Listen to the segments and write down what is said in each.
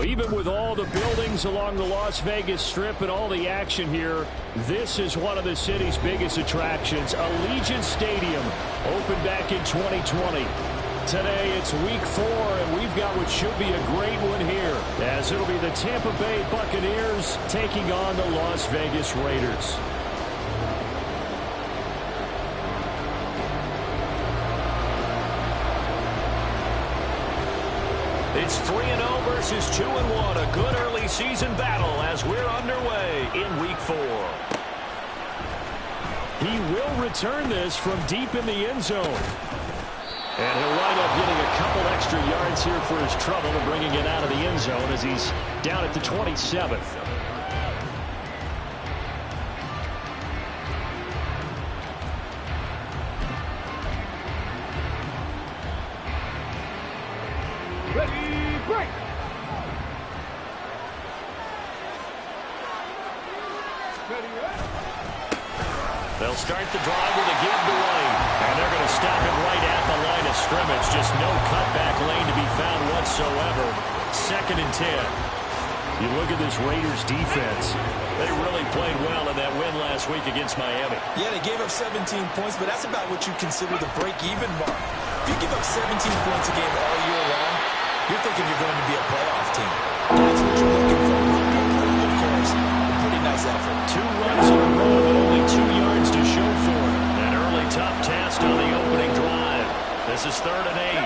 Even with all the buildings along the Las Vegas Strip and all the action here, this is one of the city's biggest attractions. Allegiant Stadium opened back in 2020. Today it's week 4, and we've got what should be a great one here, as it'll be the Tampa Bay Buccaneers taking on the Las Vegas Raiders. It's 3-0 versus 2-1. A good early season battle as we're underway in week 4. He will return this from deep in the end zone. And he'll wind up getting a couple extra yards here for his trouble and bringing it out of the end zone as he's down at the 27. Ready, break! They'll start the drive with a give to Lane. And they're going to stop it right at the line of scrimmage. Just no cutback lane to be found whatsoever. 2nd and 10. You look at this Raiders defense. They really played well in that win last week against Miami. Yeah, they gave up 17 points, but that's about what you consider the break-even mark. If you give up 17 points a game all year long, you're thinking you're going to be a playoff team. That's what you're looking for. Of course, a pretty nice effort. 2 runs in a row, but only 2 yards to show for it. An early tough task on the opening drive. This is 3rd and 8.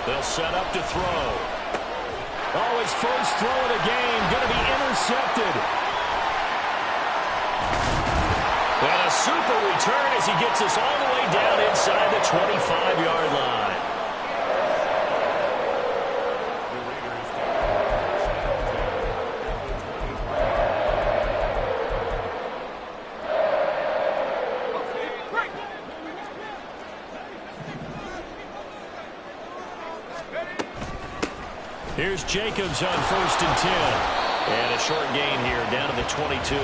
They'll set up to throw. Oh, his first throw of the game going to be intercepted. And a super return as he gets us all the way down inside the 25-yard line. Here's Jacobs on 1st and 10. And a short gain here down to the 22.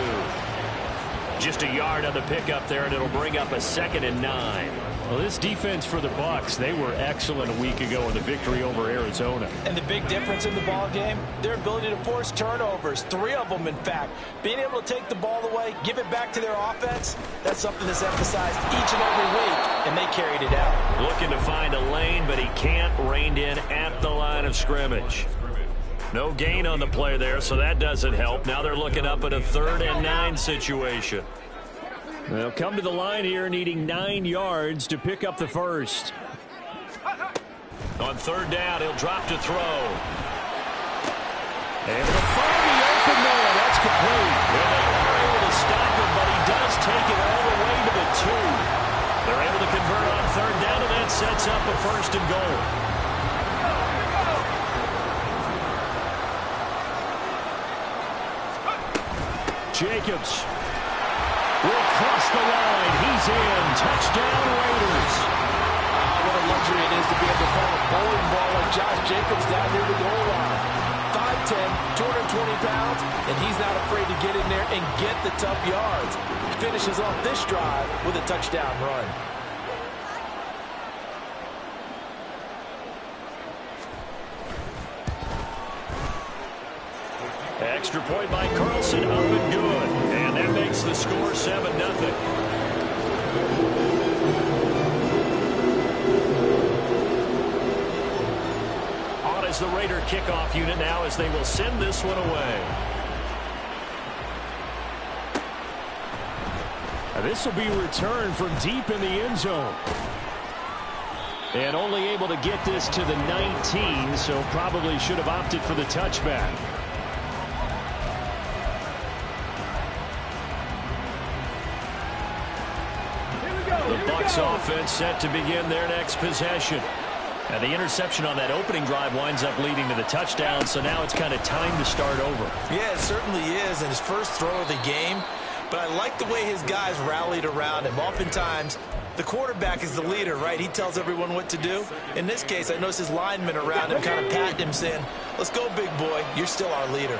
Just a yard on the pickup there, and it'll bring up a 2nd and 9. Well, this defense for the Bucs, they were excellent a week ago in the victory over Arizona. And the big difference in the ball game, their ability to force turnovers, 3 of them in fact. Being able to take the ball away, give it back to their offense, that's something that's emphasized each and every week, and they carried it out. Looking to find a lane, but he can't. Reined in at the line of scrimmage. No gain on the play there, so that doesn't help. Now they're looking up at a 3rd and 9 situation. They'll come to the line here needing 9 yards to pick up the first. On 3rd down, he'll drop to throw. And to find the open man, that's complete. And they are able to stop him, but he does take it all the way to the 2. They're able to convert on 3rd down, and that sets up a 1st and goal. Jacobs will cross the line. He's in. Touchdown, Raiders. What a luxury it is to be able to call a bowling ball like Josh Jacobs down near the goal line. 5'10", 220 pounds, and he's not afraid to get in there and get the tough yards. He finishes off this drive with a touchdown run. Extra point by Carlson, up and good. And that makes the score 7-0. On is the Raider kickoff unit now as they will send this one away. And this will be returned from deep in the end zone. And only able to get this to the 19, so probably should have opted for the touchback. The Bucs offense set to begin their next possession. And the interception on that opening drive winds up leading to the touchdown, so now it's kind of time to start over. Yeah, it certainly is, and his first throw of the game. But I like the way his guys rallied around him. Oftentimes, the quarterback is the leader, right? He tells everyone what to do. In this case, I notice his linemen around him kind of patting him, saying, let's go, big boy. You're still our leader.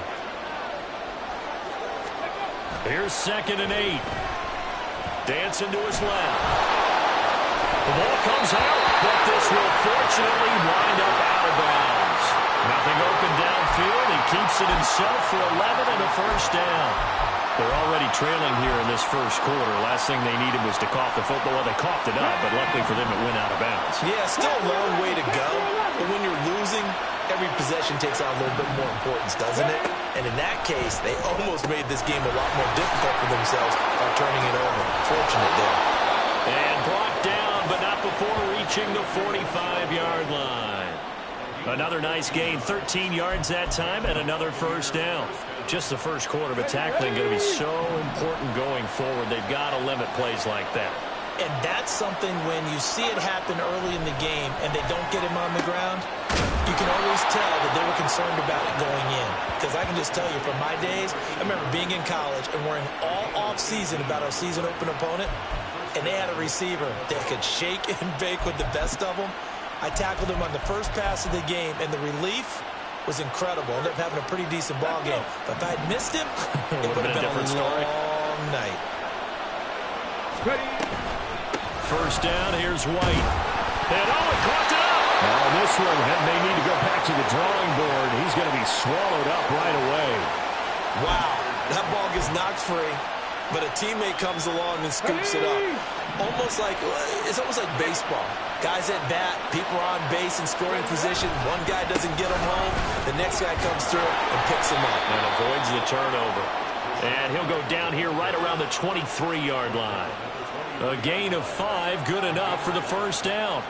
Here's 2nd and 8. Dancing to his left. The ball comes out, but this will fortunately wind up out of bounds. Nothing open downfield. He keeps it himself for 11 and a first down. They're already trailing here in this first quarter. Last thing they needed was to cough the football. Well, they coughed it up, but luckily for them, it went out of bounds. Yeah, still a long way to go. But when you're losing, every possession takes on a little bit more importance, doesn't it? And in that case, they almost made this game a lot more difficult for themselves by turning it over. Fortunate there. And brought down, but not before reaching the 45-yard line. Another nice gain, 13 yards that time, and another first down. Just the first quarter, but tackling going to be so important going forward. They've got to limit plays like that. And that's something when you see it happen early in the game and they don't get him on the ground, you can always tell that they were concerned about it going in. Because I can just tell you from my days, I remember being in college and worrying all off-season about our season open opponent, and they had a receiver that could shake and bake with the best of them. I tackled him on the first pass of the game, and the relief was incredible. Ended up having a pretty decent ball game. But if I had missed him, it would have been a long night. First down, here's White. And it caught it up. Now this one may need to go back to the drawing board. He's going to be swallowed up right away. Wow, that ball gets knocked free, but a teammate comes along and scoops it up. It's almost like baseball. Guys at bat, people are on base in scoring position. One guy doesn't get him home. The next guy comes through and picks him up. And avoids the turnover. And he'll go down here right around the 23-yard line. A gain of 5, good enough for the first down.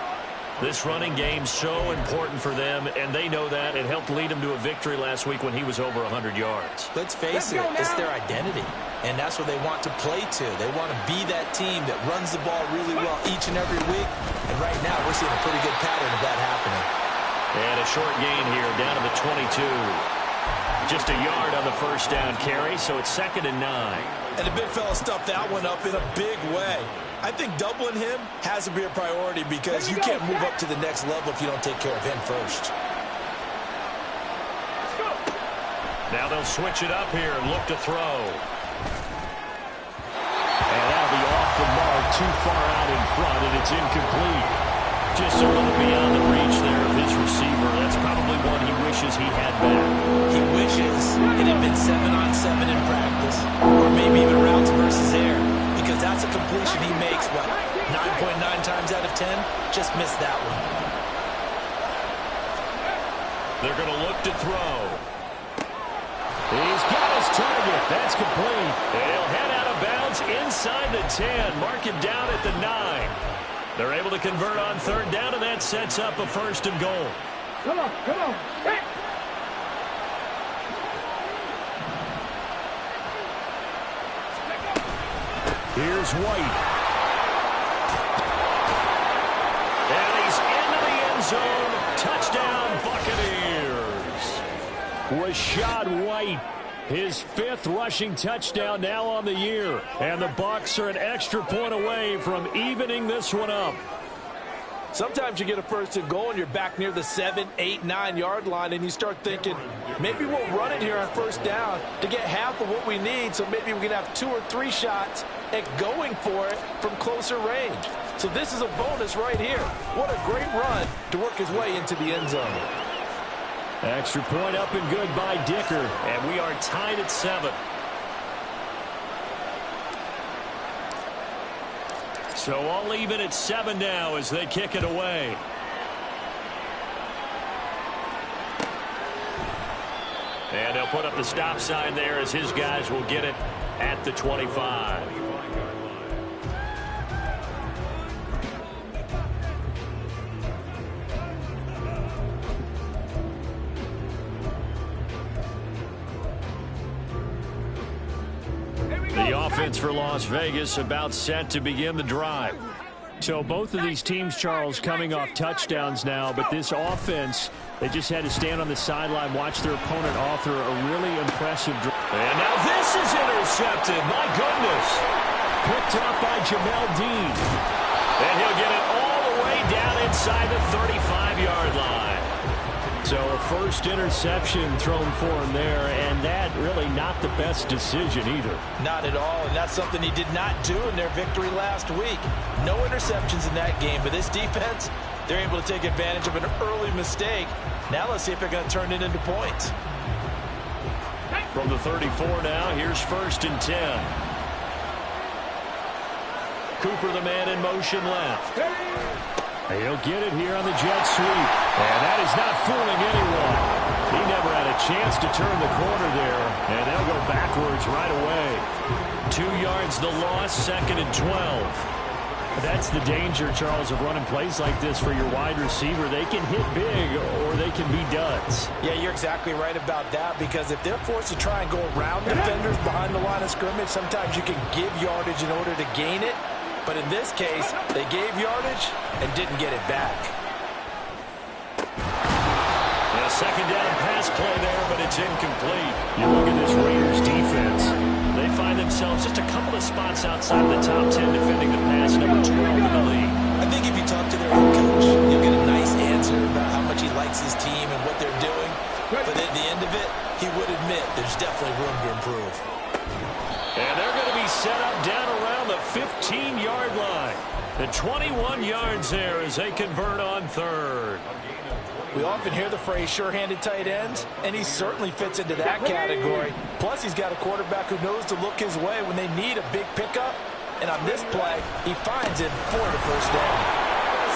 This running game's so important for them, and they know that. It helped lead them to a victory last week when he was over 100 yards. Let's face it, it's their identity, and that's what they want to play to. They want to be that team that runs the ball really well each and every week, and right now we're seeing a pretty good pattern of that happening. And a short gain here down to the 22. Just a yard on the first down carry, so it's 2nd and 9. And the big fella stuffed that one up in a big way. I think doubling him has to be a priority because you can't move up to the next level if you don't take care of him first. Now they'll switch it up here and look to throw. And that'll be off the mark, too far out in front, and it's incomplete. Just a little beyond the reach there of his receiver. That's probably one he wishes he had back. He wishes it had been 7-on-7 in practice, or maybe even routes versus air, because that's a completion he makes, what, 9.9 times out of 10? Just missed that one. They're going to look to throw. He's got his target. That's complete. And he'll head out of bounds inside the 10. Mark him down at the 9. They're able to convert on 3rd down, and that sets up a 1st and goal. Come on. Hey. Here's White. And he's into the end zone. Touchdown, Buccaneers. Rashad White, his 5th rushing touchdown now on the year. And the Bucs are an extra point away from evening this one up. Sometimes you get a 1st and goal and you're back near the 7, 8, 9-yard line and you start thinking, maybe we'll run it here on 1st down to get half of what we need, so maybe we can have 2 or 3 shots at going for it from closer range. So this is a bonus right here. What a great run to work his way into the end zone. Extra point up and good by Dicker, and we are tied at 7. So I'll leave it at 7 now as they kick it away. And they'll put up the stop sign there as his guys will get it at the 25. The offense for Las Vegas about set to begin the drive. So both of these teams, Charles, coming off touchdowns now, but this offense, they just had to stand on the sideline, watch their opponent author a really impressive drive. And now this is intercepted. My goodness. Picked up by Jamel Dean. And he'll get it all the way down inside the 35-yard line. So a first interception thrown for him there, and that really not the best decision either. Not at all, and that's something he did not do in their victory last week. No interceptions in that game, but this defense, they're able to take advantage of an early mistake. Now let's see if they're going to turn it into points. From the 34 now, here's 1st and 10. Cooper, the man in motion left. He'll get it here on the jet sweep. And that is not fooling anyone. He never had a chance to turn the corner there. And they'll go backwards right away. 2 yards the loss, 2nd and 12. That's the danger, Charles, of running plays like this for your wide receiver. They can hit big or they can be duds. Yeah, you're exactly right about that, because if they're forced to try and go around defenders behind the line of scrimmage, sometimes you can give yardage in order to gain it. But in this case, they gave yardage and didn't get it back. And a 2nd down pass play there, but it's incomplete. You look at this Raiders defense. They find themselves just a couple of spots outside of the top 10 defending the pass, number 12 in the league. I think if you talk to their head coach, you'll get a nice answer about how much he likes his team and what they're doing. But at the end of it, he would admit there's definitely room to improve. And they're going to be set up down around the 15-yard line. The 21 yards there as they convert on 3rd. We often hear the phrase sure-handed tight ends, and he certainly fits into that category. Plus, he's got a quarterback who knows to look his way when they need a big pickup. And on this play, he finds it for the 1st down.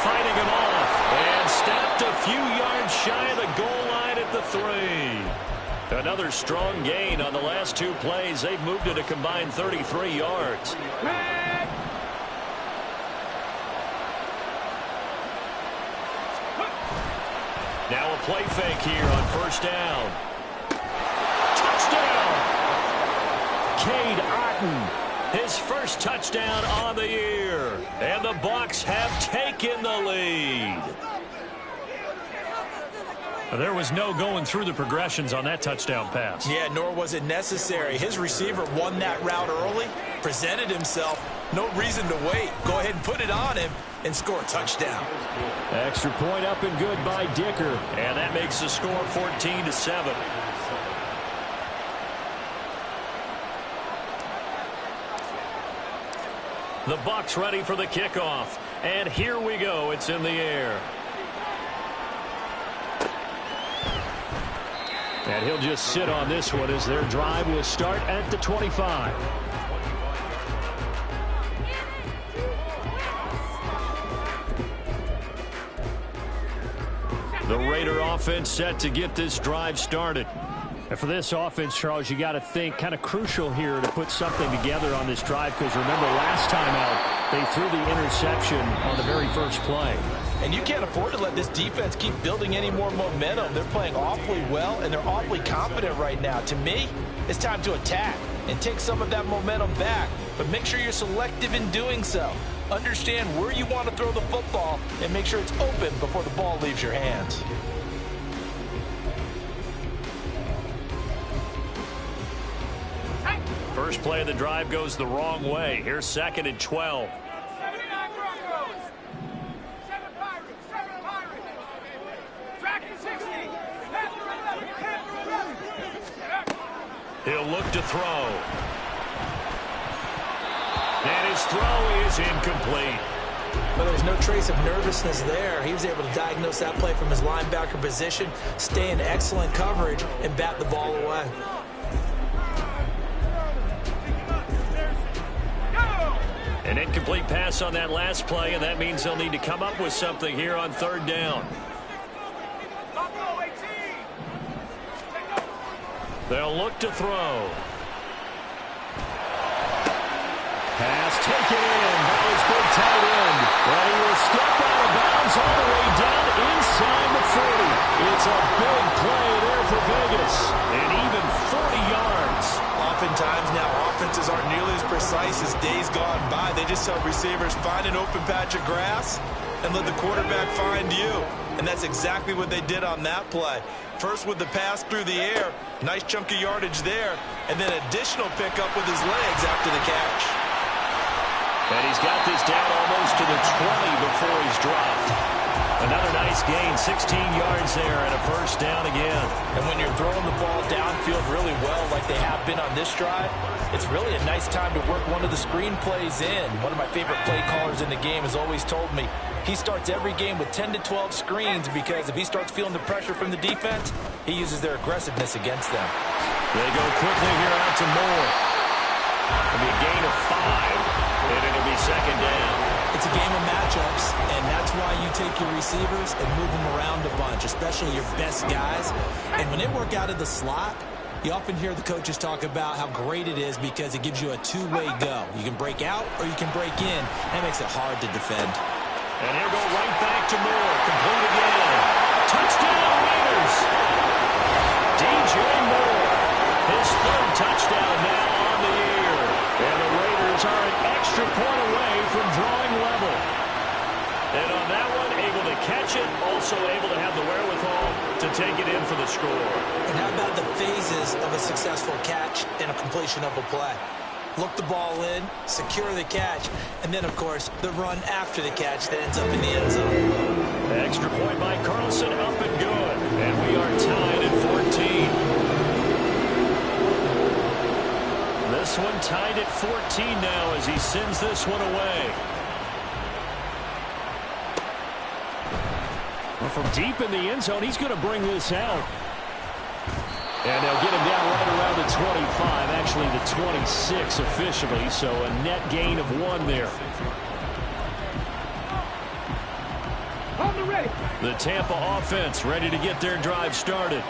Fighting him off and stopped a few yards shy of the goal line at the 3. Another strong gain on the last 2 plays. They've moved it a combined 33 yards. Now a play fake here on 1st down. Touchdown! Cade Otton, his first touchdown on the year. And the Bucs have taken the lead. There was no going through the progressions on that touchdown pass. Yeah, nor was it necessary. His receiver won that route early, presented himself. No reason to wait. Go ahead and put it on him and score a touchdown. Extra point up and good by Dicker. And that makes the score 14-7. The Bucs ready for the kickoff. And here we go. It's in the air. And he'll just sit on this one as their drive will start at the 25. The Raider offense set to get this drive started. And for this offense, Charles, you got to think kind of crucial here to put something together on this drive, because remember last time out they threw the interception on the very first play. And you can't afford to let this defense keep building any more momentum. They're playing awfully well, and they're awfully confident right now. To me, it's time to attack and take some of that momentum back. But make sure you're selective in doing so. Understand where you want to throw the football and make sure it's open before the ball leaves your hands. First play of the drive goes the wrong way. Here's 2nd and 12. He'll look to throw. And his throw is incomplete. But there's no trace of nervousness there. He was able to diagnose that play from his linebacker position, stay in excellent coverage, and bat the ball away. An incomplete pass on that last play, and that means they'll need to come up with something here on 3rd down. They'll look to throw. Pass taken in by his big tight end. And he will step out of bounds all the way down inside the 40. It's a big play there for Vegas. And even 40 yards. Oftentimes now, offenses aren't nearly as precise as days gone by. They just tell receivers, find an open patch of grass and let the quarterback find you. And that's exactly what they did on that play. First with the pass through the air, nice chunk of yardage there, and then additional pickup with his legs after the catch. And he's got this down almost to the 20 before he's dropped. Another nice gain, 16 yards there and a first down again. And when you're throwing the ball downfield really well like they have been on this drive, it's really a nice time to work one of the screen plays in. One of my favorite play callers in the game has always told me he starts every game with 10 to 12 screens because if he starts feeling the pressure from the defense, he uses their aggressiveness against them. They go quickly here out to Moore. It'll be a gain of 5, and it'll be second down. It's a game of matchups, and that's why you take your receivers and move them around a bunch, especially your best guys. And when they work out of the slot, you often hear the coaches talk about how great it is because it gives you a two-way go. You can break out or you can break in. That makes it hard to defend. And he'll go right back to Moore. Complete again. Touchdown, Raiders. DJ Moore. His third touchdown now on the year. And the Raiders are an extra point away from drawing level. And on that one, able to catch it, also able to have the wherewithal to take it in for the score. And how about the phases of a successful catch and a completion of a play? Look the ball in, secure the catch, and then, of course, the run after the catch that ends up in the end zone. Extra point by Carlson, up and good. And we are tied at 14. This one tied at 14 now as he sends this one away. Well, from deep in the end zone, he's going to bring this out. And they'll get him down right around the 25, actually the 26 officially, so a net gain of 1 there. The Tampa offense ready to get their drive started.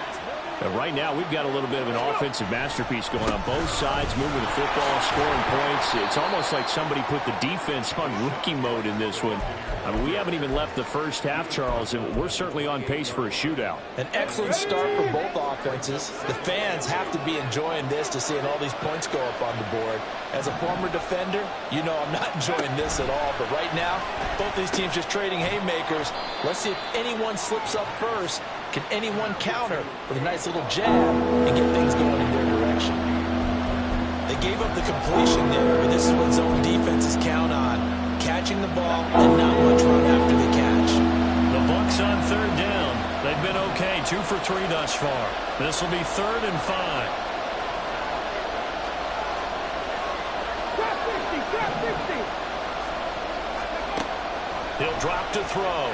And right now, we've got a little bit of an offensive masterpiece going on both sides, moving the football, scoring points. It's almost like somebody put the defense on rookie mode in this one. I mean, we haven't even left the first half, Charles, and we're certainly on pace for a shootout. An excellent start for both offenses. The fans have to be enjoying this to seeing all these points go up on the board. As a former defender, you know I'm not enjoying this at all. But right now, both these teams just trading haymakers. Let's see if anyone slips up first. Can anyone counter with a nice little jab and get things going in their direction? They gave up the completion there, but this is what zone defenses count on. Catching the ball and not much run after the catch. The Bucs on third down. They've been okay, 2 for 3 thus far. This will be 3rd and 5. He'll drop to throw.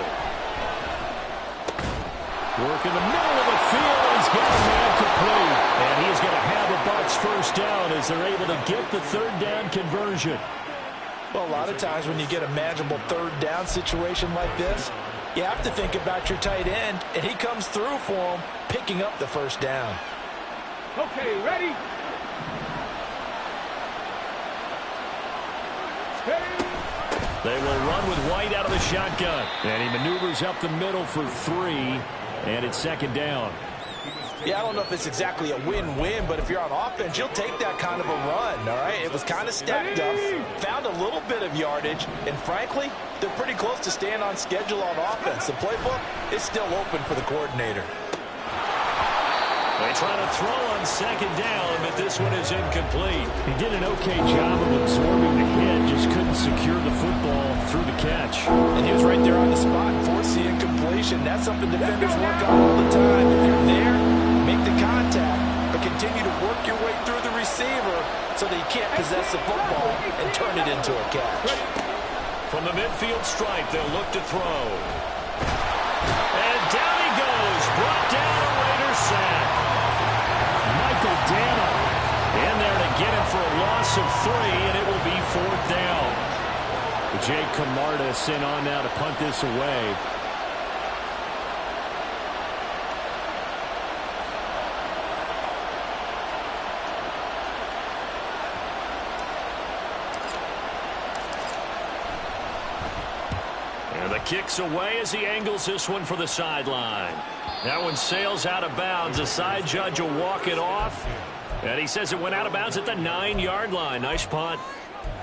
Work in the middle of the field. He's got a man complete. And he's going to have a Bucs first down as they're able to get the 3rd down conversion. Well, a lot of times when you get a manageable 3rd down situation like this, you have to think about your tight end, and he comes through for him, picking up the first down. Okay, ready? They will run with White out of the shotgun. And he maneuvers up the middle for 3, and it's 2nd down. Yeah, I don't know if it's exactly a win-win, but if you're on offense, you'll take that kind of a run, all right? It was kind of stacked up, found a little bit of yardage, and frankly, they're pretty close to staying on schedule on offense. The playbook is still open for the coordinator. They try to throw on 2nd down, but this one is incomplete. He did an okay job of absorbing the hit, just couldn't secure the football through the catch. And he was right there on the spot, forced the incompletion. That's something defenders work on all the time. If you're there, make the contact, but continue to work your way through the receiver so that you can't possess the football and turn it into a catch. From the midfield stripe, they'll look to throw. And down he goes, brought down a Raiders sack. Michael Dana in there to get him for a loss of 3, and it will be 4th down. Jake Camarda sent on now to punt this away. And the kick's away as he angles this one for the sideline. That one sails out of bounds. The side judge will walk it off. And he says it went out of bounds at the 9-yard line. Nice punt.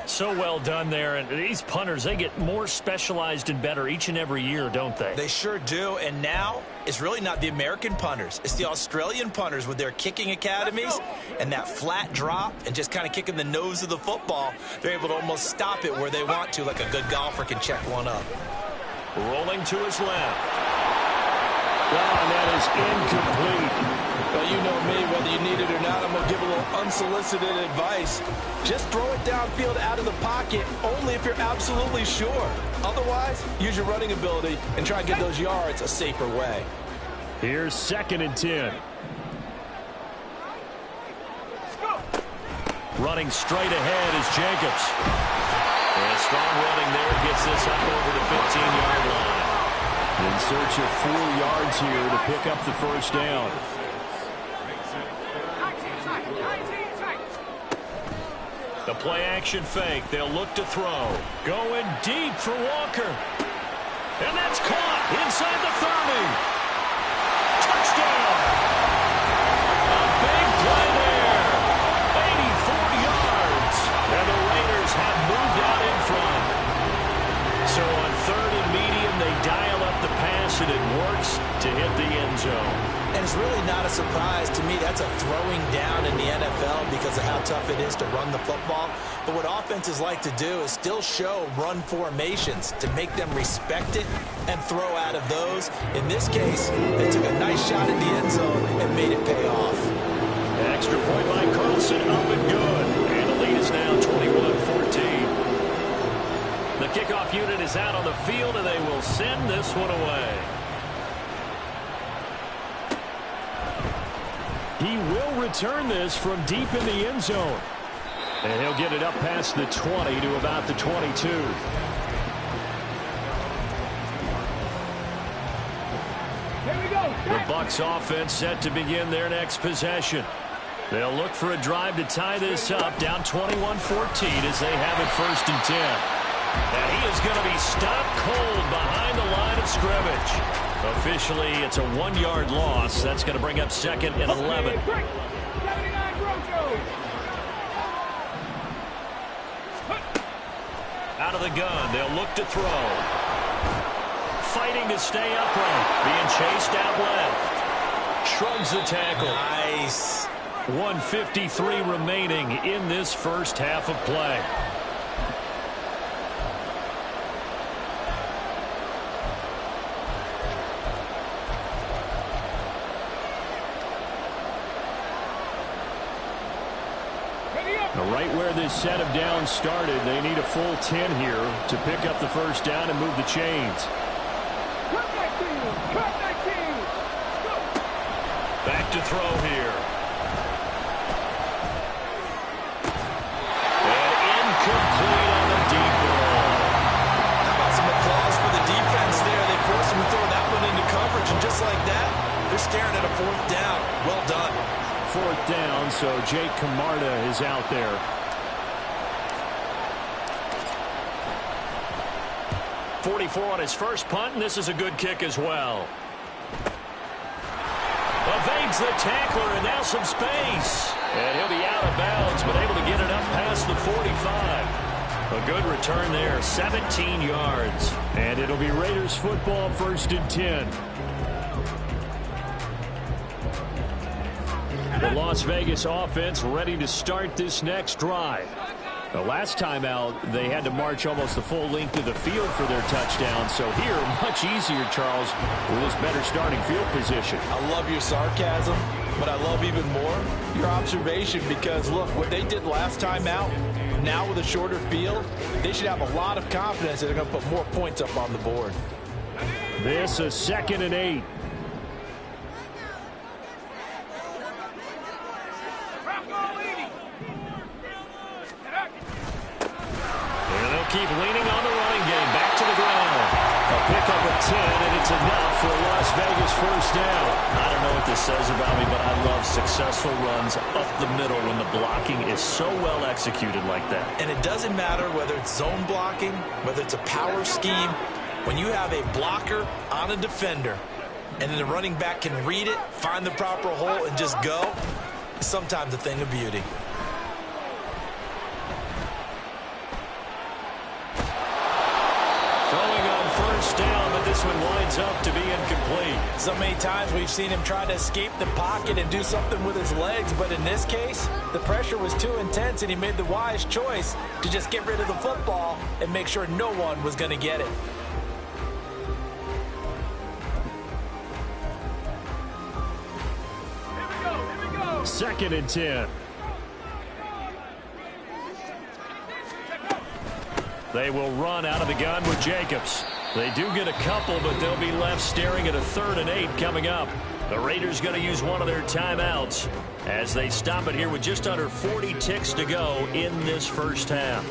So well done there. And these punters, they get more specialized and better each and every year, don't they? They sure do. And now it's really not the American punters. It's the Australian punters with their kicking academies and that flat drop and just kind of kicking the nose of the football. They're able to almost stop it where they want to, like a good golfer can check one up. Rolling to his left. Oh, and that is incomplete. Well, you know me, whether you need it or not, I'm going to give a little unsolicited advice. Just throw it downfield out of the pocket, only if you're absolutely sure. Otherwise, use your running ability and try and get those yards a safer way. Here's 2nd and 10. Running straight ahead is Jacobs. And strong running there gets this up over the 15-yard line. In search of 4 yards here to pick up the first down. The play-action fake. They'll look to throw. Going deep for Walker. And that's caught inside the 30. Touchdown! A big play there. 84 yards. And the Raiders have moved out in front. So on 3rd and medium, they dial up the pass, and it works to hit the end zone. And it's really not a surprise to me. That's a throwing down in the NFL because of how tough it is to run the football. But what offenses like to do is still show run formations to make them respect it and throw out of those. In this case, they took a nice shot at the end zone and made it pay off. Extra point by Carlson, up and good. And the lead is now 21-14. The kickoff unit is out on the field, and they will send this one away. He will return this from deep in the end zone. And he'll get it up past the 20 to about the 22. Here we go. The Bucs offense set to begin their next possession. They'll look for a drive to tie this up, down 21-14 as they have it 1st and 10. And he is going to be stopped cold behind the line of scrimmage. Officially, it's a 1-yard loss. That's going to bring up 2nd and 11. Out of the gun, they'll look to throw. Fighting to stay upright. Being chased out left. Shrugs the tackle. Nice. 1:53 remaining in this first half of play. Right where this set of downs started, they need a full 10 here to pick up the first down and move the chains. Back to throw here. And incomplete on the deep ball. How about some applause for the defense there? They forced him to throw that one into coverage, and just like that, they're staring at a 4th down. Well done. 4th down, so Jake Camarda is out there. .44 on his first punt, and this is a good kick as well. Evades the tackler, and now some space. And he'll be out of bounds, but able to get it up past the 45. A good return there, 17 yards. And it'll be Raiders football, 1st and 10. The Las Vegas offense ready to start this next drive. The last time out, they had to march almost the full length of the field for their touchdown. So here, much easier, Charles, with this better starting field position. I love your sarcasm, but I love even more your observation because, look, what they did last time out, now with a shorter field, they should have a lot of confidence that they're going to put more points up on the board. This is 2nd and 8. Keep leaning on the running game. Back to the ground. A pickup of 10, and it's enough for a Las Vegas first down. I don't know what this says about me, but I love successful runs up the middle when the blocking is so well executed like that. And it doesn't matter whether it's zone blocking, whether it's a power scheme. When you have a blocker on a defender, and then the running back can read it, find the proper hole, and just go, it's sometimes a thing of beauty. This one winds up to be incomplete. So many times we've seen him try to escape the pocket and do something with his legs, but in this case, the pressure was too intense, and he made the wise choice to just get rid of the football and make sure no one was going to get it. 2nd and 10. They will run out of the gun with Jacobs. They do get a couple, but they'll be left staring at a 3rd and 8 coming up. The Raiders going to use one of their timeouts as they stop it here with just under 40 ticks to go in this first half.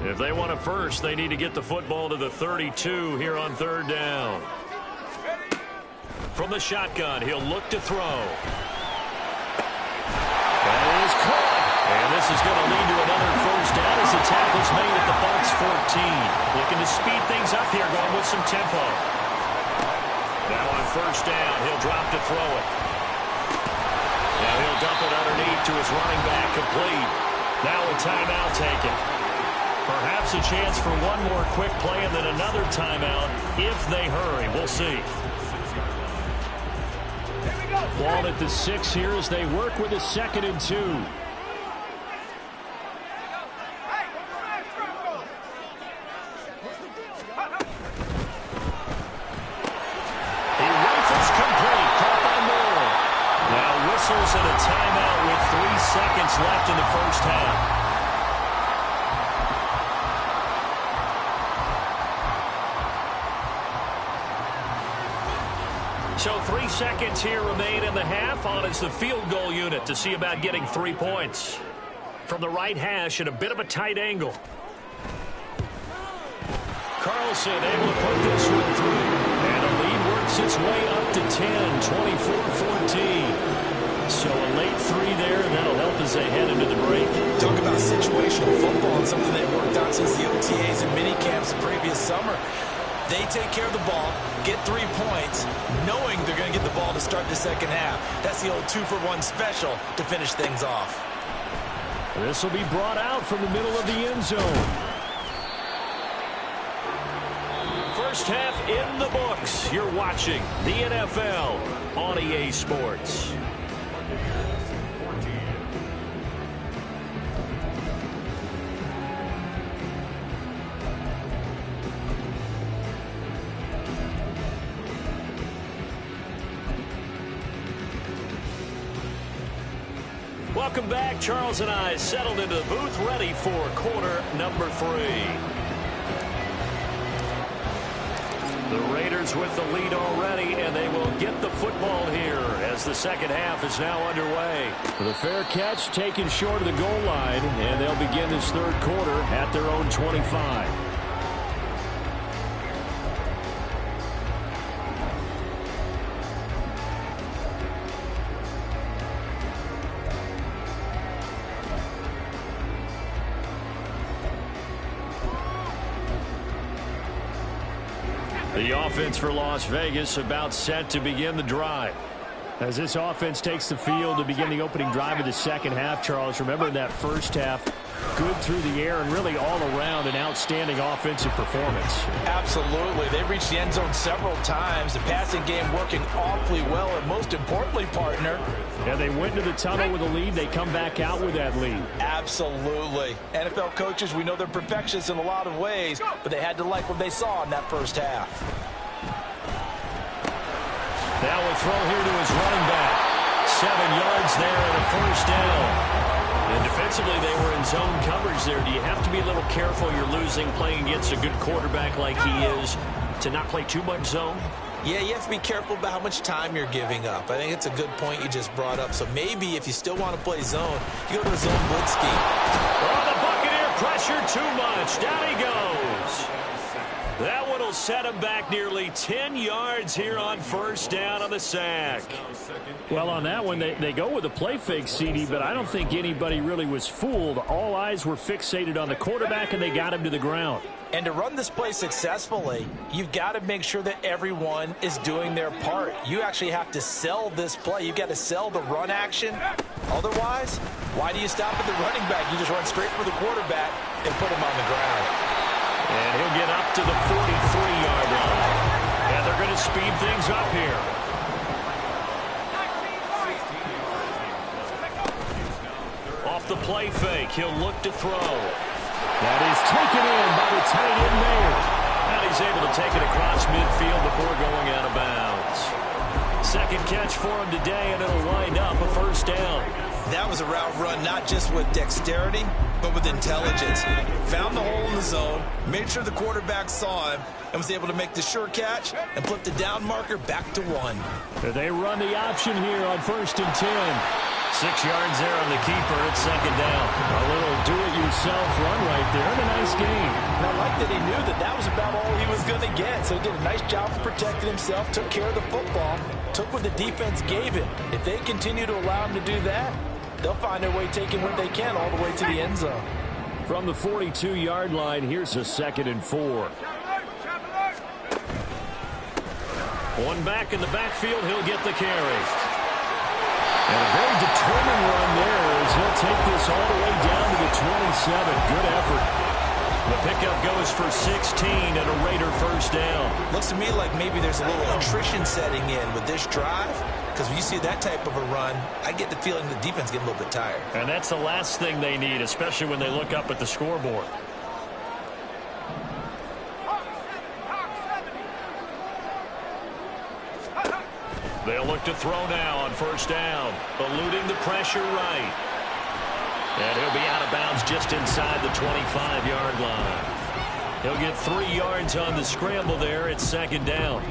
If they want it first, they need to get the football to the 32 here on 3rd down. From the shotgun, he'll look to throw. That is caught. And this is going to lead to another first down as the tackle's made at the Bucs 14. Looking to speed things up here, going with some tempo. Now on 1st down, he'll drop to throw it. Now he'll dump it underneath to his running back, complete. Now a timeout taken. Perhaps a chance for one more quick play and then another timeout if they hurry. We'll see. Ball at the 6 here as they work with a 2nd and 2. He rifles complete. Caught by Moore. Now whistles and a timeout with 3 seconds left in the first half. So 3 seconds here remain in the half. On is the field goal unit to see about getting 3 points. From the right hash at a bit of a tight angle. Carlson able to put this one through. And the lead works its way up to 10, 24-14. So a late 3 there, and that'll help as they head into the break. Talk about situational football and something they've worked on since the OTAs and mini camps the previous summer. They take care of the ball, get 3 points, knowing they're going to get the ball to start the second half. That's the old 2-for-1 special to finish things off. This will be brought out from the middle of the end zone. First half in the books. You're watching the NFL on EA Sports. Welcome back. Charles and I settled into the booth, ready for quarter number 3. The Raiders with the lead already, and they will get the football here as the second half is now underway. The fair catch taken short of the goal line, and they'll begin this 3rd quarter at their own 25. The offense for Las Vegas about set to begin the drive. As this offense takes the field to begin the opening drive of the second half, Charles, remember in that first half, good through the air and really all around an outstanding offensive performance. Absolutely. They've reached the end zone several times. The passing game working awfully well, and most importantly, partner. Yeah, they went to the tunnel with a lead. They come back out with that lead. Absolutely. NFL coaches, we know they're perfectionists in a lot of ways, but they had to like what they saw in that first half. Now a throw here to his running back. 7 yards there and a first down. And defensively, they were in zone coverage there. Do you have to be a little careful? You're losing playing against a good quarterback like he is to not play too much zone? Yeah, you have to be careful about how much time you're giving up. I think it's a good point you just brought up. So maybe if you still want to play zone, you go to the zone blitz scheme. Oh, the Buccaneer pressure too much. Down he goes. That one will set him back nearly 10 yards here on first down on the sack. Well, on that one, they go with a play fake, CD, but I don't think anybody really was fooled. All eyes were fixated on the quarterback, and they got him to the ground. And to run this play successfully, you've got to make sure that everyone is doing their part. You actually have to sell this play. You've got to sell the run action. Otherwise, why do you stop at the running back? You just run straight for the quarterback and put him on the ground. And he'll get up to the 43-yard line. And they're going to speed things up here. Off the play fake, he'll look to throw. That is taken in by the tight end there. And he's able to take it across midfield before going out of bounds. Second catch for him today, and it'll wind up a first down. That was a route run not just with dexterity, but with intelligence. Found the hole in the zone, made sure the quarterback saw him, and was able to make the sure catch and flip the down marker back to 1. They run the option here on 1st and 10. 6 yards there on the keeper. It's second down. A little do-it-yourself run right there, and a nice gain. And I like that he knew that that was about all he was going to get. So he did a nice job of protecting himself, took care of the football, took what the defense gave him. If they continue to allow him to do that, they'll find their way taking what they can all the way to the end zone. From the 42-yard line, here's a 2nd and 4. One back in the backfield, he'll get the carry. And a very determined run there as he'll take this all the way down to the 27. Good effort. The pickup goes for 16 and a Raider first down. Looks to me like maybe there's a little attrition setting in with this drive, because when you see that type of a run, I get the feeling the defense getting a little bit tired. And that's the last thing they need, especially when they look up at the scoreboard. They'll look to throw now on first down, eluding the pressure right. And he'll be out of bounds just inside the 25-yard line. He'll get 3 yards on the scramble there. It's second down.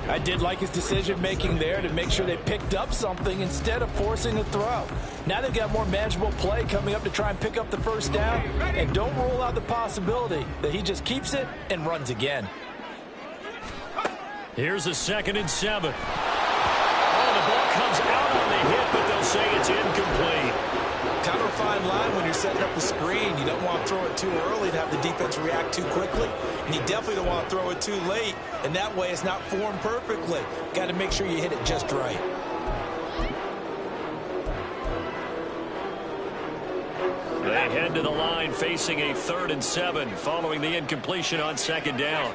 I did like his decision-making there to make sure they picked up something instead of forcing a throw. Now they've got more manageable play coming up to try and pick up the first down. And don't rule out the possibility that he just keeps it and runs again. Here's a 2nd and 7. The ball comes out on the hit, but they'll say it's incomplete. Kind of a fine line when you're setting up the screen. You don't want to throw it too early to have the defense react too quickly. And you definitely don't want to throw it too late. And that way it's not formed perfectly. Got to make sure you hit it just right. They head to the line facing a 3rd and 7 following the incompletion on second down.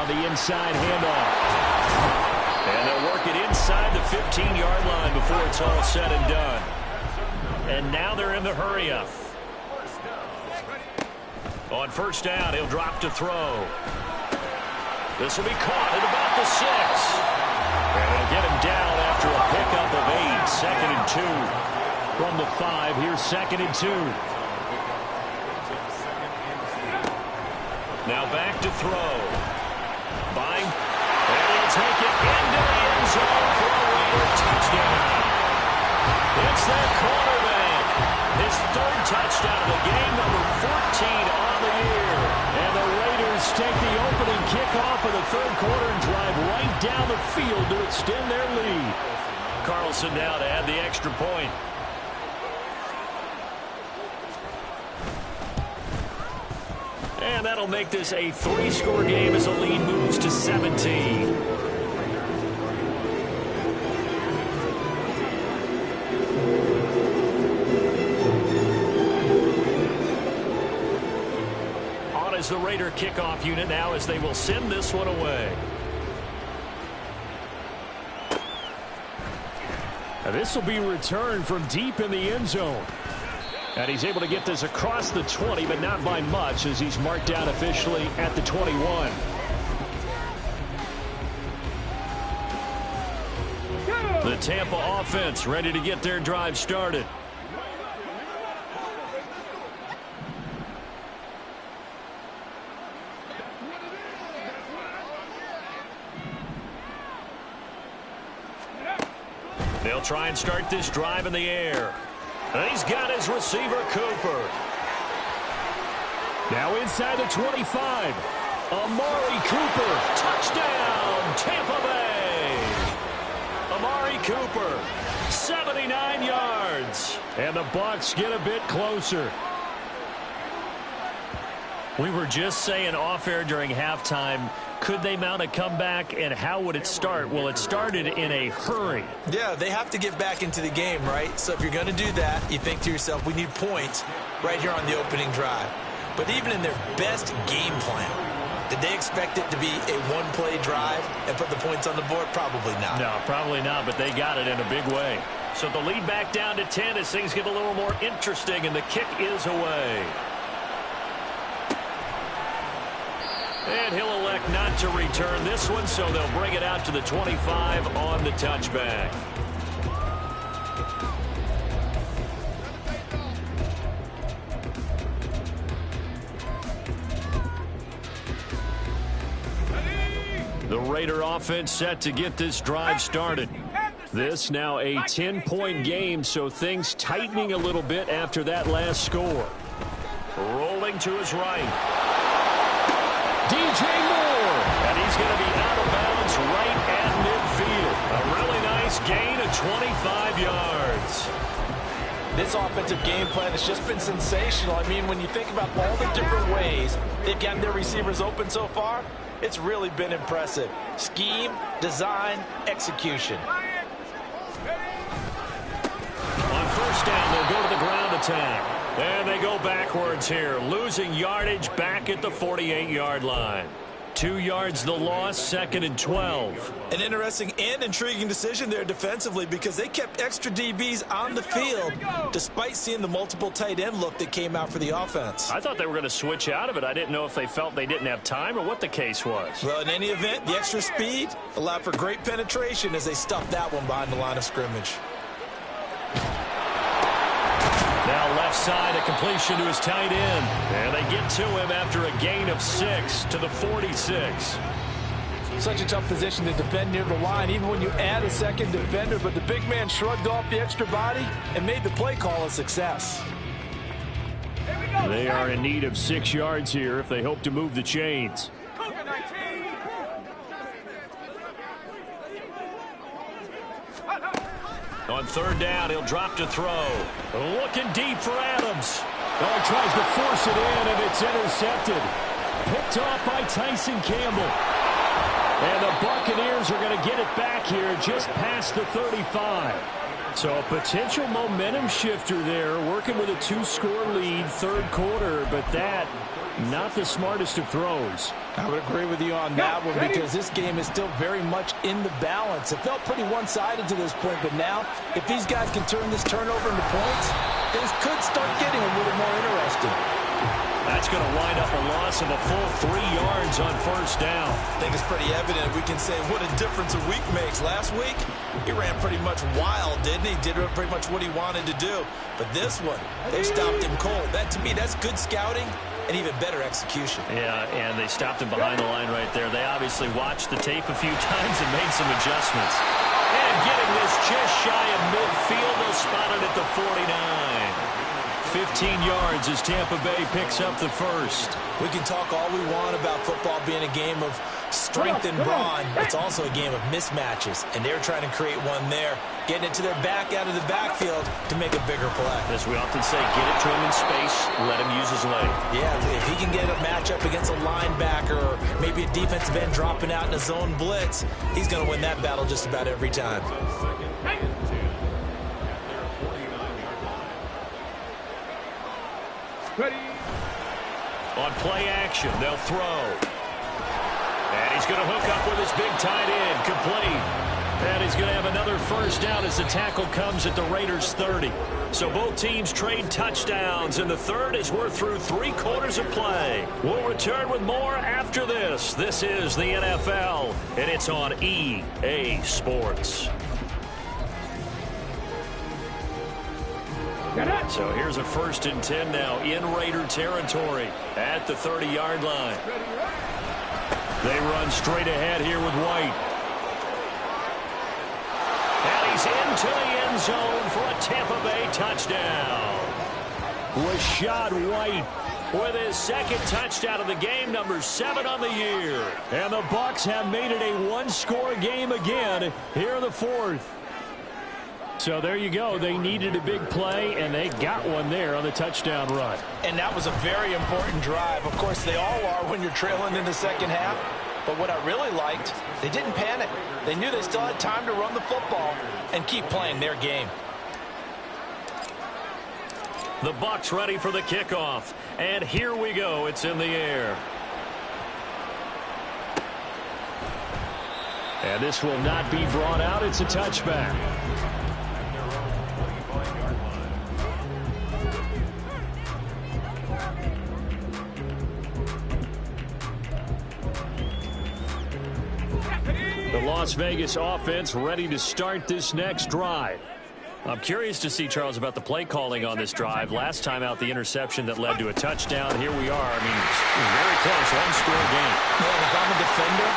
Inside handoff. And they'll work it inside the 15-yard line before it's all said and done. And now they're in the hurry-up. On first down, he'll drop to throw. This will be caught at about the 6. And they'll get him down after a pickup of 8. 2nd and 2. From the 5, here's 2nd and 2. Now back to throw. And he'll take it into the end zone for a Raider touchdown. It's their quarterback. His 3rd touchdown of the game, number 14 on the year. And the Raiders take the opening kickoff of the 3rd quarter and drive right down the field to extend their lead. Carlson now to add the extra point. And that'll make this a 3-score game as the lead moves to 17. On is the Raider kickoff unit now as they will send this one away. Now this will be returned from deep in the end zone. And he's able to get this across the 20, but not by much as he's marked down officially at the 21. The Tampa offense ready to get their drive started. They'll try and start this drive in the air. And he's got his receiver, Cooper. Now inside the 25. Amari Cooper. Touchdown, Tampa Bay. Amari Cooper, 79 yards. And the Bucs get a bit closer. We were just saying off-air during halftime, could they mount a comeback, and how would it start? Well, it started in a hurry. Yeah, they have to get back into the game, right? So if you're going to do that, you think to yourself, we need points right here on the opening drive. But even in their best game plan, Did they expect it to be a one-play drive and put the points on the board? Probably not. No, probably not, but they got it in a big way. So the lead back down to 10 as things get a little more interesting, and the kick is away. And he'll elect not to return this one, so they'll bring it out to the 25 on the touchback. The Raider offense set to get this drive started. This now a 10-point game, so things tightening a little bit after that last score. Rolling to his right. DJ Moore. And he's going to be out of bounds right at midfield. A really nice gain of 25 yards. This offensive game plan has just been sensational. I mean, when you think about all the different ways they've gotten their receivers open so far, it's really been impressive. Scheme, design, execution. On first down, they'll go to the ground attack. And they go backwards here, losing yardage back at the 48-yard line. 2 yards the loss, 2nd and 12. An interesting and intriguing decision there defensively because they kept extra DBs on the field despite seeing the multiple tight end look that came out for the offense. I thought they were going to switch out of it. I didn't know if they felt they didn't have time or what the case was. Well, in any event, the extra speed allowed for great penetration as they stuffed that one behind the line of scrimmage. Now left side, a completion to his tight end. And they get to him after a gain of 6 to the 46. Such a tough position to defend near the line, even when you add a second defender. But the big man shrugged off the extra body and made the play call a success. They are in need of 6 yards here if they hope to move the chains. On third down, he'll drop to throw. Looking deep for Adams. Oh, he tries to force it in, and it's intercepted. Picked off by Tyson Campbell. And the Buccaneers are going to get it back here just past the 35. So a potential momentum shifter there, working with a 2-score lead, third quarter, but that, not the smartest of throws. I would agree with you on that one because this game is still very much in the balance. It felt pretty one-sided to this point, but now if these guys can turn this turnover into points, things could start getting a little more interesting. That's going to wind up a loss of a full 3 yards on first down. I think it's pretty evident. We can say what a difference a week makes. Last week, he ran pretty much wild, didn't he? Did pretty much what he wanted to do. But this one, they stopped him cold. That, to me, that's good scouting and even better execution. Yeah, and they stopped him behind the line right there. They obviously watched the tape a few times and made some adjustments. And getting this just shy of midfield, they'll spot it at the 49. 15 yards as Tampa Bay picks up the first. We can talk all we want about football being a game of strength and brawn. It's also a game of mismatches, and they're trying to create one there, getting it to their back out of the backfield to make a bigger play. As we often say, get it to him in space, let him use his leg. Yeah, if he can get a matchup against a linebacker or maybe a defensive end dropping out in a zone blitz, he's going to win that battle just about every time. Ready. On play action, they'll throw. And he's going to hook up with his big tight end, complete. And he's going to have another first down as the tackle comes at the Raiders' 30. So both teams trade touchdowns, and the third as we're through 3 quarters of play. We'll return with more after this. This is the NFL, and it's on EA Sports. So here's a 1st and 10 now in Raider territory at the 30-yard line. They run straight ahead here with White. And he's into the end zone for a Tampa Bay touchdown. Rashad White with his 2nd touchdown of the game, number 7 on the year. And the Bucs have made it a 1-score game again here in the 4th. So there you go. They needed a big play, and they got one there on the touchdown run. And that was a very important drive. Of course, they all are when you're trailing in the second half. But what I really liked, they didn't panic. They knew they still had time to run the football and keep playing their game. The Bucs ready for the kickoff. And here we go. It's in the air. And this will not be brought out. It's a touchback. The Las Vegas offense ready to start this next drive. I'm curious to see, Charles, about the play calling on this drive. Last time out, the interception that led to a touchdown. Here we are. I mean, very close, one-score game. Man, if I'm a defender,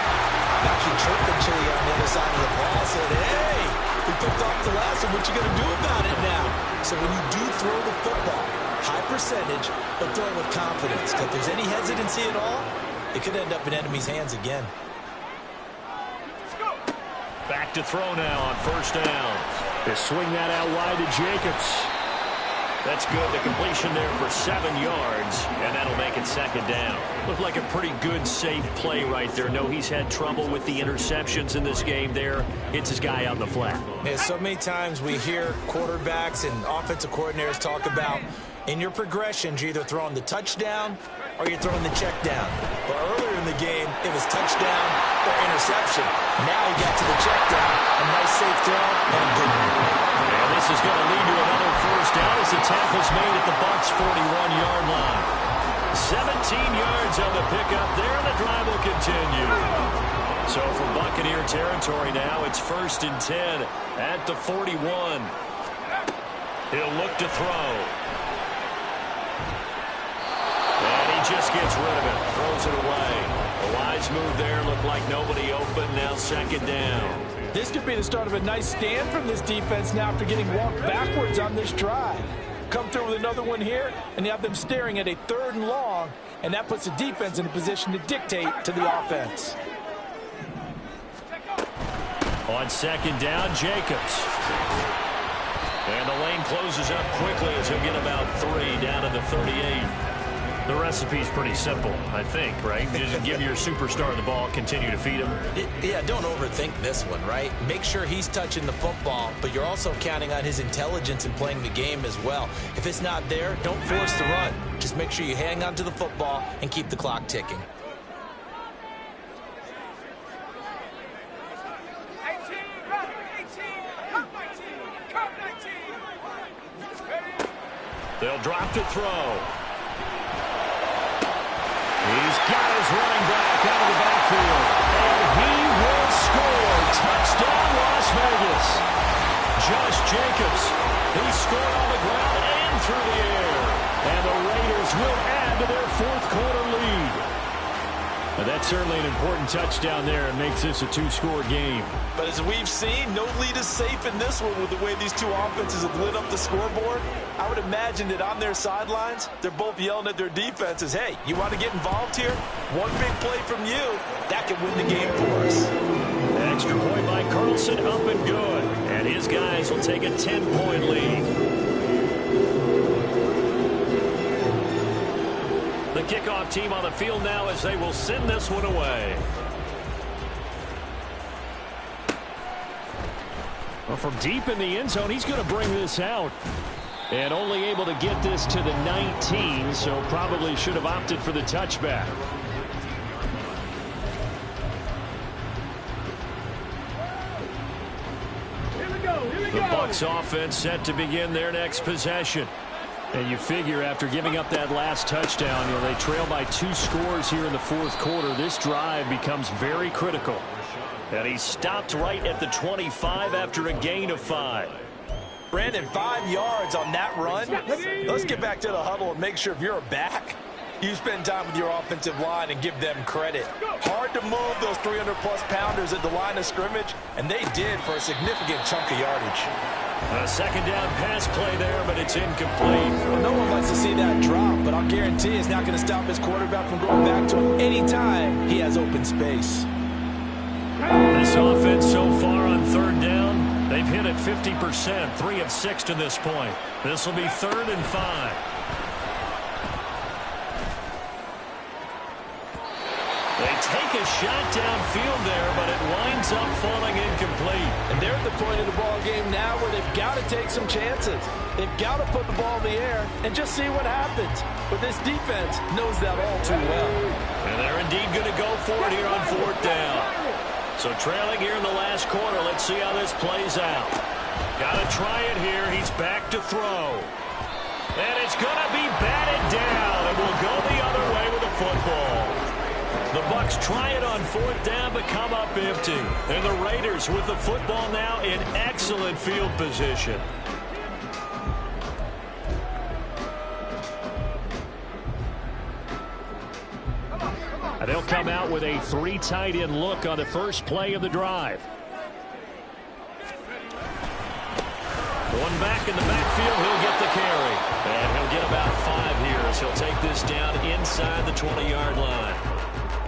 I'm actually chirping Chili on the other side of the ball. I said, hey, we picked off the last one. What you going to do about it now? So when you do throw the football, high percentage, but throw it with confidence. If there's any hesitancy at all, it could end up in enemy's hands again. Back to throw now on first down. They swing that out wide to Jacobs. That's good. The completion there for 7 yards, and that'll make it second down. Looked like a pretty good, safe play right there. No, he's had trouble with the interceptions in this game there. Hits his guy out in the flat. Yeah, so many times we hear quarterbacks and offensive coordinators talk about in your progressions, you're either throwing the touchdown or you're throwing the check down. But earlier in the game, it was touchdown or interception. Now he got to the check down. A nice safe throw and a good one. And this is going to lead to another first down as the tackle's made at the Bucs' 41-yard line. 17 yards on the pickup there, and the drive will continue. So from Buccaneer territory now, it's 1st and 10 at the 41. He'll look to throw. Just gets rid of it, throws it away. A wise move there, looked like nobody open, now second down. This could be the start of a nice stand from this defense now after getting walked backwards on this drive. Come through with another one here, and you have them staring at a 3rd and long, and that puts the defense in a position to dictate to the offense. On second down, Jacobs. And the lane closes up quickly as he'll get about 3 down to the 38. The recipe's pretty simple, I think, right? Just give your superstar the ball, continue to feed him. Yeah, don't overthink this one, right? Make sure he's touching the football, but you're also counting on his intelligence in playing the game as well. If it's not there, don't force the run. Just make sure you hang on to the football and keep the clock ticking. They'll drop to throw. He's got his running back out of the backfield. And he will score. Touchdown, Las Vegas. Josh Jacobs, he scored on the ground and through the air. And the Raiders will add to their 4th quarter lead. Now that's certainly an important touchdown there and makes this a 2-score game. But as we've seen, no lead is safe in this one with the way these two offenses have lit up the scoreboard. I would imagine that on their sidelines, they're both yelling at their defenses, hey, you want to get involved here? One big play from you, that can win the game for us. Extra point by Carlson, up and good. And his guys will take a 10-point lead. The kickoff team on the field now as they will send this one away. Well, from deep in the end zone, he's going to bring this out. And only able to get this to the 19, so probably should have opted for the touchback. The Bucs offense set to begin their next possession. And you figure after giving up that last touchdown, they trail by 2 scores here in the 4th quarter. This drive becomes very critical. And he stopped right at the 25 after a gain of 5. Brandon, 5 yards on that run. Let's get back to the huddle and make sure if you're a back, you spend time with your offensive line and give them credit. Hard to move those 300-plus pounders at the line of scrimmage, and they did for a significant chunk of yardage. A second down pass play there, but it's incomplete. Well, no one likes to see that drop, but I'll guarantee it's not going to stop his quarterback from going back to him anytime he has open space. This offense so far on 3rd down, they've hit it 50%, 3 of 6 to this point. This will be 3rd and 5. They take a shot downfield there, but it winds up falling incomplete. And they're at the point of the ball game now where they've got to take some chances. They've got to put the ball in the air and just see what happens. But this defense knows that all too well. And they're indeed going to go for it here on 4th down. So trailing here in the last quarter. Let's see how this plays out. Got to try it here. He's back to throw. And it's going to be batted down. And will go the other way with the football. The Bucs try it on 4th down, but come up empty. And the Raiders with the football now in excellent field position. And they'll come out with a 3 tight end look on the first play of the drive. One back in the backfield, he'll get the carry. And he'll get about 5 here as he'll take this down inside the 20-yard line.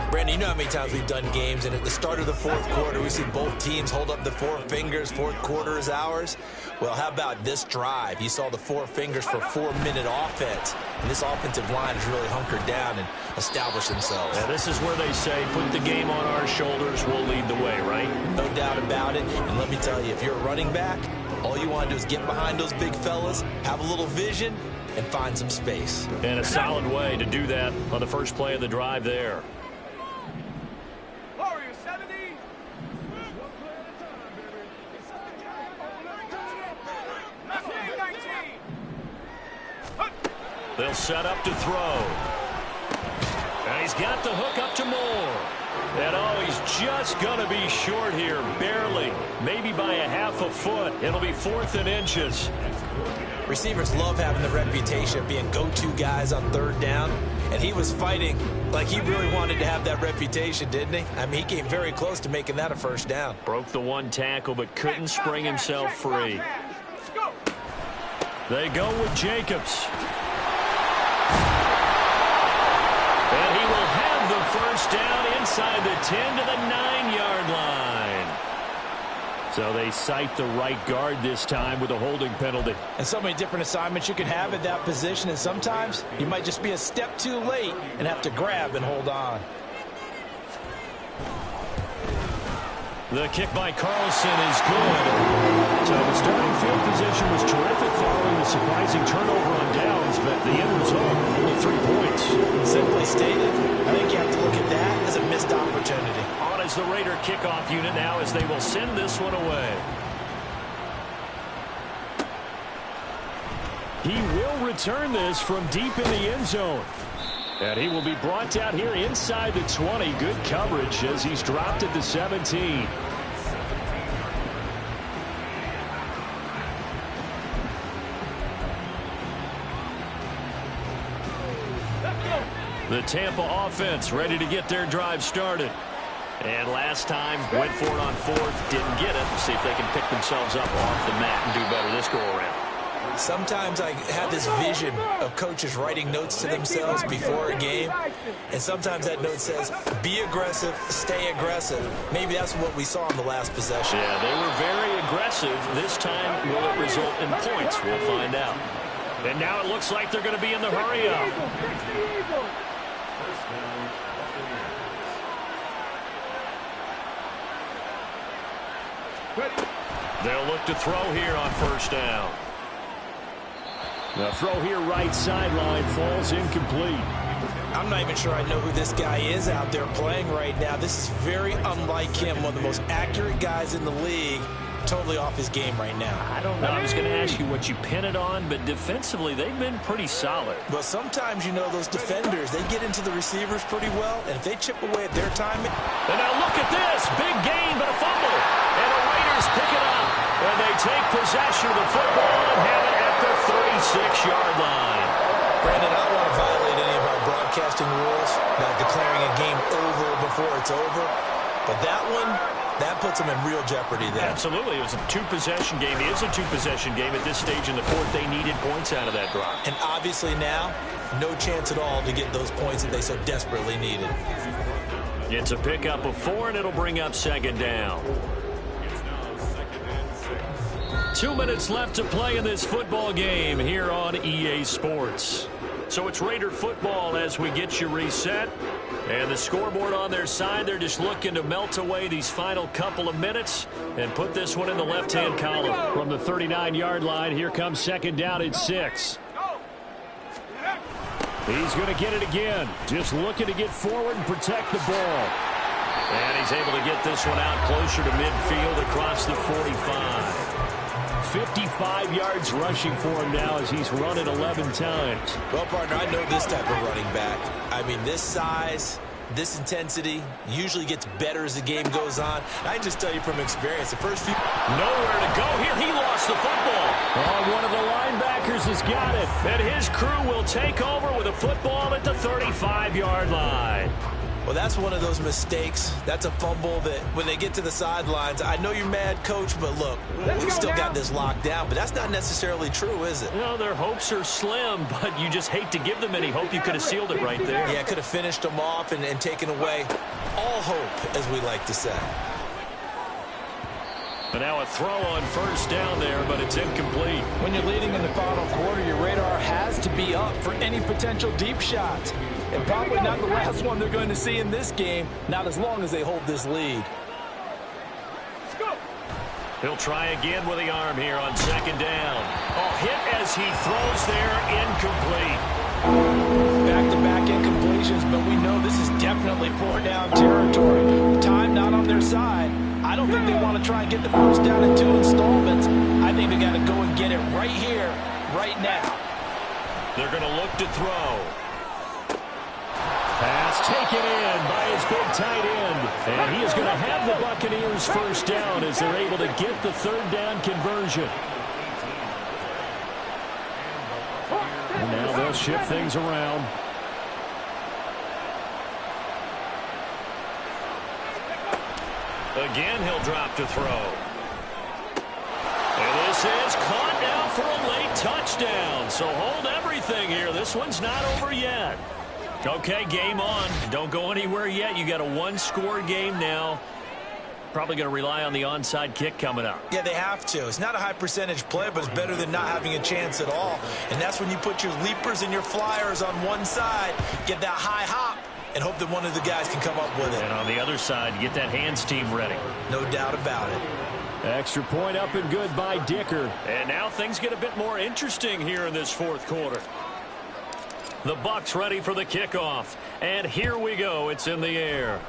Brandon, you know how many times we've done games, and at the start of the 4th quarter, we see both teams hold up the 4 fingers. 4th quarter is ours. Well, how about this drive? You saw the 4 fingers for 4-minute offense, and this offensive line has really hunkered down and established themselves. Yeah, this is where they say, put the game on our shoulders, we'll lead the way, right? No doubt about it, and let me tell you, if you're a running back, all you want to do is get behind those big fellas, have a little vision, and find some space. And a solid way to do that on the first play of the drive there. They'll set up to throw. And he's got the hook up to Moore. And oh, he's just going to be short here, barely. Maybe by a half a foot. It'll be 4th and inches. Receivers love having the reputation of being go-to guys on 3rd down. And he was fighting like he really wanted to have that reputation, didn't he? I mean, he came very close to making that a first down. Broke the 1 tackle, but couldn't spring himself free. They go with Jacobs. And he will have the first down inside the 10 to the 9-yard line. So they cite the right guard this time with a holding penalty. And so many different assignments you can have at that position, and sometimes you might just be a step too late and have to grab and hold on. The kick by Carlson is good. So the starting field position was terrific following the surprising turnover on downs, but the end result, only 3 points. Simply stated, I think you have to look at that as a missed opportunity. On as the Raider kickoff unit now as they will send this one away. He will return this from deep in the end zone. And he will be brought down here inside the 20. Good coverage as he's dropped at the 17. The Tampa offense ready to get their drive started. And last time went for it on 4th, didn't get it. See if they can pick themselves up off the mat and do better this go around. Sometimes I have this vision of coaches writing notes to themselves before a game, and sometimes that note says, be aggressive, stay aggressive. Maybe that's what we saw in the last possession. Yeah, they were very aggressive. This time, will it result in points? We'll find out. And now it looks like they're going to be in the hurry up. They'll look to throw here on 1st down. The throw here right sideline falls incomplete. I'm not even sure I know who this guy is out there playing right now. This is very unlike him, one of the most accurate guys in the league. Totally off his game right now. I don't know. I was going to ask you what you pin it on, but defensively they've been pretty solid. Well, sometimes, you know, those defenders, they get into the receivers pretty well, and if they chip away at their timing. And now look at this. Big gain, but a fumble. And the Raiders pick it up. And they take possession of the football and have it at the 36-yard line. Brandon, I don't want to violate any of our broadcasting rules about declaring a game over before it's over. But that one, that puts them in real jeopardy there. Absolutely. It was a 2-possession game. It is a 2-possession game. At this stage in the 4th, they needed points out of that drive. And obviously now, no chance at all to get those points that they so desperately needed. It's a pickup of 4, and it'll bring up 2nd down. 2 minutes left to play in this football game here on EA Sports. So it's Raider football as we get you reset. And the scoreboard on their side, they're just looking to melt away these final couple of minutes and put this one in the left-hand column. From the 39-yard line, here comes 2nd down at 6. He's going to get it again. Just looking to get forward and protect the ball. And he's able to get this one out closer to midfield across the 45. 55 yards rushing for him now as he's run it 11 times. Well, partner, I know this type of running back. I mean, this size, this intensity usually gets better as the game goes on. I can just tell you from experience, the first few... Nowhere to go here. He lost the football. Oh, one of the linebackers has got it. And his crew will take over with a football at the 35-yard line. Well, that's one of those mistakes. That's a fumble that when they get to the sidelines, I know you're mad, Coach, but look, we still got this locked down. But that's not necessarily true, is it? No, their hopes are slim, but you just hate to give them any hope. You could have sealed it right there. Yeah, could have finished them off and taken away all hope, as we like to say. But now a throw on first down there, but it's incomplete. When you're leading in the final quarter, your radar has to be up for any potential deep shots. And probably not the last one they're going to see in this game, not as long as they hold this lead. He'll try again with the arm here on second down. Oh, hit as he throws there, incomplete. Back-to-back incompletions, but we know this is definitely four-down territory. Time not on their side. I don't think they want to try and get the first down in 2 installments. I think they got to go and get it right here, right now. They're going to look to throw. Pass taken in by his big tight end. And he is going to have the Buccaneers first down as they're able to get the third down conversion. And now they'll shift things around. Again, he'll drop to throw. And this is caught now for a late touchdown. So hold everything here. This one's not over yet. Okay, game on. Don't go anywhere yet. You got a one-score game now. Probably going to rely on the onside kick coming up. Yeah, they have to. It's not a high-percentage play, but it's better than not having a chance at all. And that's when you put your leapers and your flyers on one side, get that high hop, and hope that one of the guys can come up with it. And on the other side, get that hands team ready. No doubt about it. Extra point up and good by Dicker. And now things get a bit more interesting here in this fourth quarter. The Bucs ready for the kickoff. And here we go. It's in the air.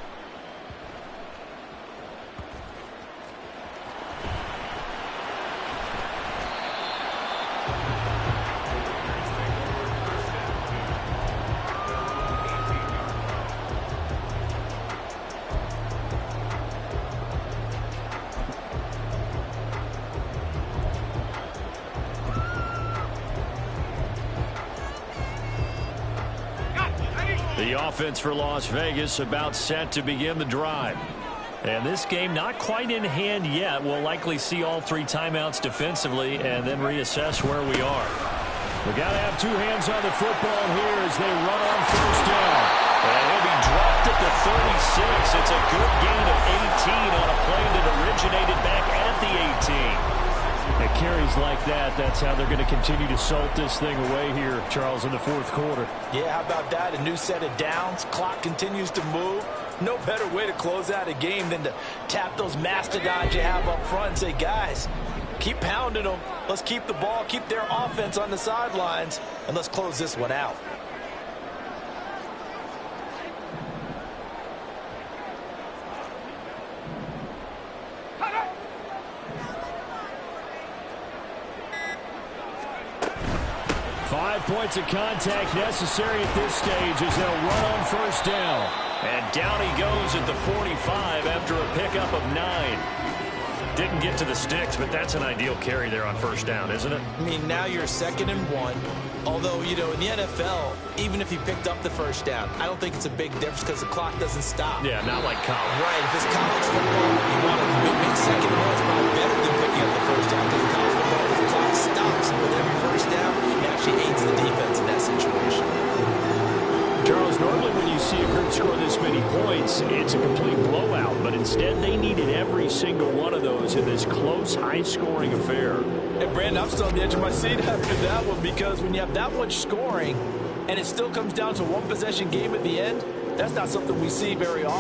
The offense for Las Vegas about set to begin the drive. And this game not quite in hand yet. We'll likely see all 3 timeouts defensively and then reassess where we are. We got to have 2 hands on the football here as they run on first down. And he'll be dropped at the 36. It's a good gain of 18 on a play that originated back at the 18. It carries like that. That's how they're going to continue to salt this thing away here, Charles, in the fourth quarter. Yeah, how about that? A new set of downs. Clock continues to move. No better way to close out a game than to tap those mastodons you have up front and say, guys, keep pounding them. Let's keep the ball, keep their offense on the sidelines, and let's close this one out. Points of contact necessary at this stage as they'll run on first down. And down he goes at the 45 after a pickup of 9. Didn't get to the sticks, but that's an ideal carry there on first down, isn't it? I mean, now you're 2nd and 1. Although, you know, in the NFL, even if he picked up the first down, I don't think it's a big difference because the clock doesn't stop. Yeah, not like college. Right. If it's college football, you want to make 2nd and 1 is probably better than picking up the first down because in college football, the clock stops. And with every first down, it actually aids the defense in that situation. Charles, normally when you see a group score this many points, it's a complete blowout. But instead, they needed every single one of those in this close, high-scoring affair. And, Brandon, I'm still on the edge of my seat after that one because when you have that much scoring and it still comes down to one possession game at the end, that's not something we see very often.